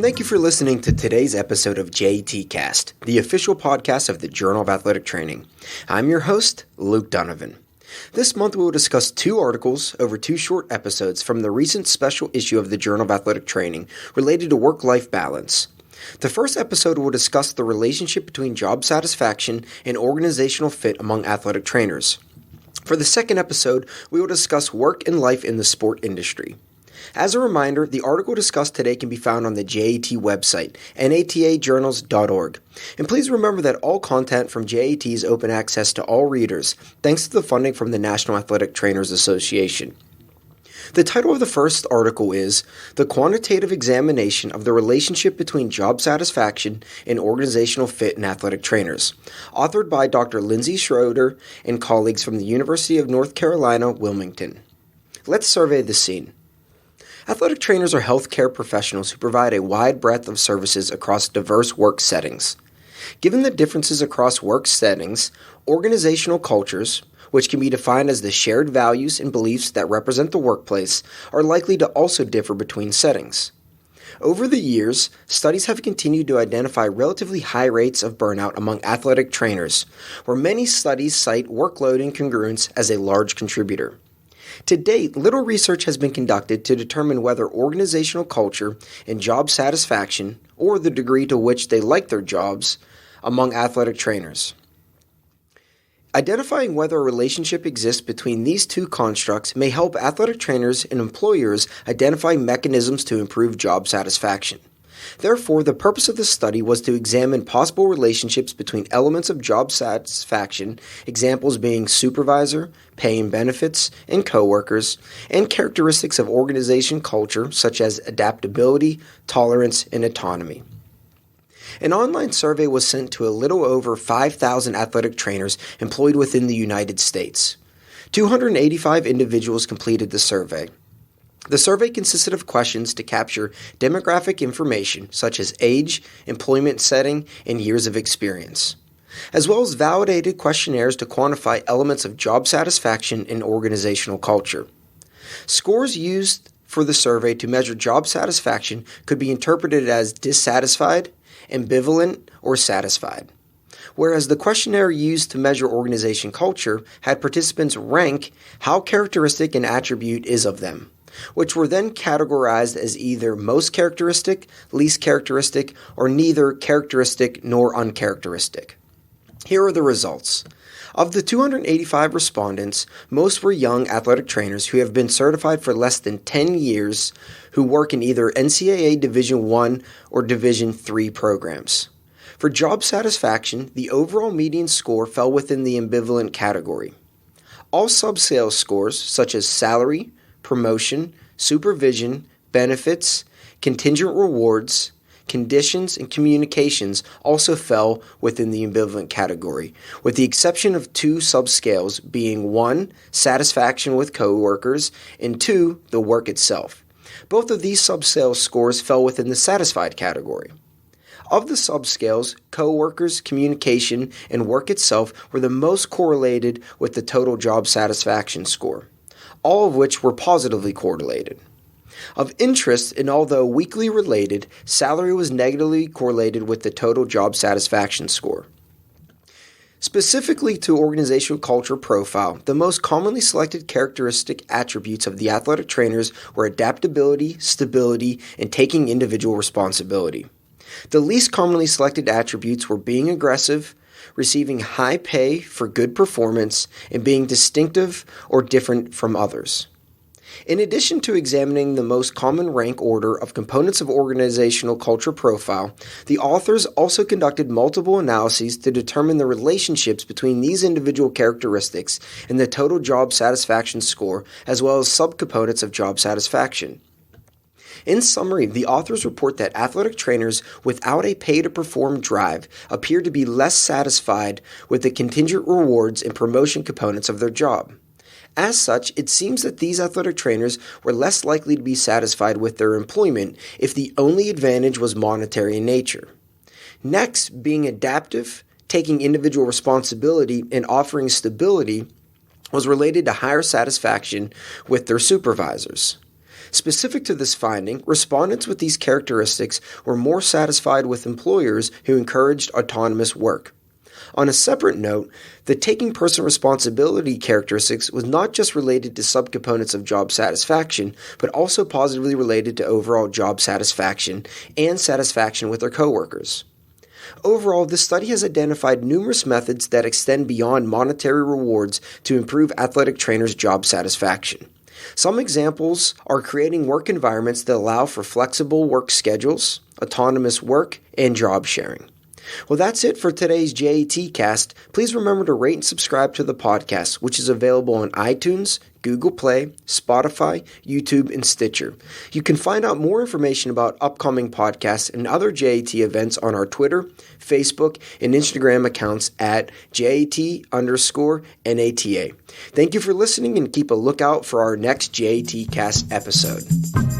thank you for listening to today's episode of JATCast, the official podcast of the Journal of Athletic Training. I'm your host, Luke Donovan. This month we will discuss 2 articles over 2 short episodes from the recent special issue of the Journal of Athletic Training related to work-life balance. The first episode will discuss the relationship between job satisfaction and organizational fit among athletic trainers. For the second episode, we will discuss work and life in the sport industry. As a reminder, the article discussed today can be found on the JAT website, natajournals.org. And please remember that all content from JAT is open access to all readers, thanks to the funding from the National Athletic Trainers Association. The title of the first article is The Quantitative Examination of the Relationship Between Job Satisfaction and Organizational Fit in Athletic Trainers, authored by Dr. Lindsey Schroeder and colleagues from the University of North Carolina, Wilmington. Let's survey the scene. Athletic trainers are healthcare professionals who provide a wide breadth of services across diverse work settings. Given the differences across work settings, organizational cultures, which can be defined as the shared values and beliefs that represent the workplace, are likely to also differ between settings. Over the years, studies have continued to identify relatively high rates of burnout among athletic trainers, where many studies cite workload incongruence as a large contributor. To date, little research has been conducted to determine whether organizational culture and job satisfaction, or the degree to which they like their jobs, among athletic trainers. Identifying whether a relationship exists between these 2 constructs may help athletic trainers and employers identify mechanisms to improve job satisfaction. Therefore, the purpose of the study was to examine possible relationships between elements of job satisfaction, examples being supervisor, pay and benefits, and coworkers, and characteristics of organization culture such as adaptability, tolerance, and autonomy. An online survey was sent to a little over 5,000 athletic trainers employed within the United States. 285 individuals completed the survey. The survey consisted of questions to capture demographic information such as age, employment setting, and years of experience, as well as validated questionnaires to quantify elements of job satisfaction and organizational culture. Scores used for the survey to measure job satisfaction could be interpreted as dissatisfied, ambivalent, or satisfied, whereas the questionnaire used to measure organization culture had participants rank how characteristic an attribute is of them, which were then categorized as either most characteristic, least characteristic, or neither characteristic nor uncharacteristic. Here are the results. Of the 285 respondents, most were young athletic trainers who have been certified for less than 10 years who work in either NCAA Division I or Division III programs. For job satisfaction, the overall median score fell within the ambivalent category. All subscale scores, such as salary, promotion, supervision, benefits, contingent rewards, conditions, and communications also fell within the ambivalent category, with the exception of 2 subscales being 1, satisfaction with coworkers, and 2, the work itself. Both of these subscale scores fell within the satisfied category. Of the subscales, coworkers, communication, and work itself were the most correlated with the total job satisfaction score, all of which were positively correlated. Of interest, and although weakly related, salary was negatively correlated with the total job satisfaction score. Specifically to organizational culture profile, the most commonly selected characteristic attributes of the athletic trainers were adaptability, stability, and taking individual responsibility. The least commonly selected attributes were being aggressive, receiving high pay for good performance, and being distinctive or different from others. In addition to examining the most common rank order of components of organizational culture profile, the authors also conducted multiple analyses to determine the relationships between these individual characteristics and the total job satisfaction score, as well as subcomponents of job satisfaction. In summary, the authors report that athletic trainers without a pay-to-perform drive appear to be less satisfied with the contingent rewards and promotion components of their job. As such, it seems that these athletic trainers were less likely to be satisfied with their employment if the only advantage was monetary in nature. Next, being adaptive, taking individual responsibility, and offering stability was related to higher satisfaction with their supervisors. Specific to this finding, respondents with these characteristics were more satisfied with employers who encouraged autonomous work. On a separate note, the taking personal responsibility characteristics was not just related to subcomponents of job satisfaction, but also positively related to overall job satisfaction and satisfaction with their coworkers. Overall, this study has identified numerous methods that extend beyond monetary rewards to improve athletic trainers' job satisfaction. Some examples are creating work environments that allow for flexible work schedules, autonomous work, and job sharing. Well, that's it for today's JATcast. Please remember to rate and subscribe to the podcast, which is available on iTunes, Google Play, Spotify, YouTube, and Stitcher. You can find out more information about upcoming podcasts and other JAT events on our Twitter, Facebook, and Instagram accounts at JAT_NATA. Thank you for listening and keep a lookout for our next JATcast episode.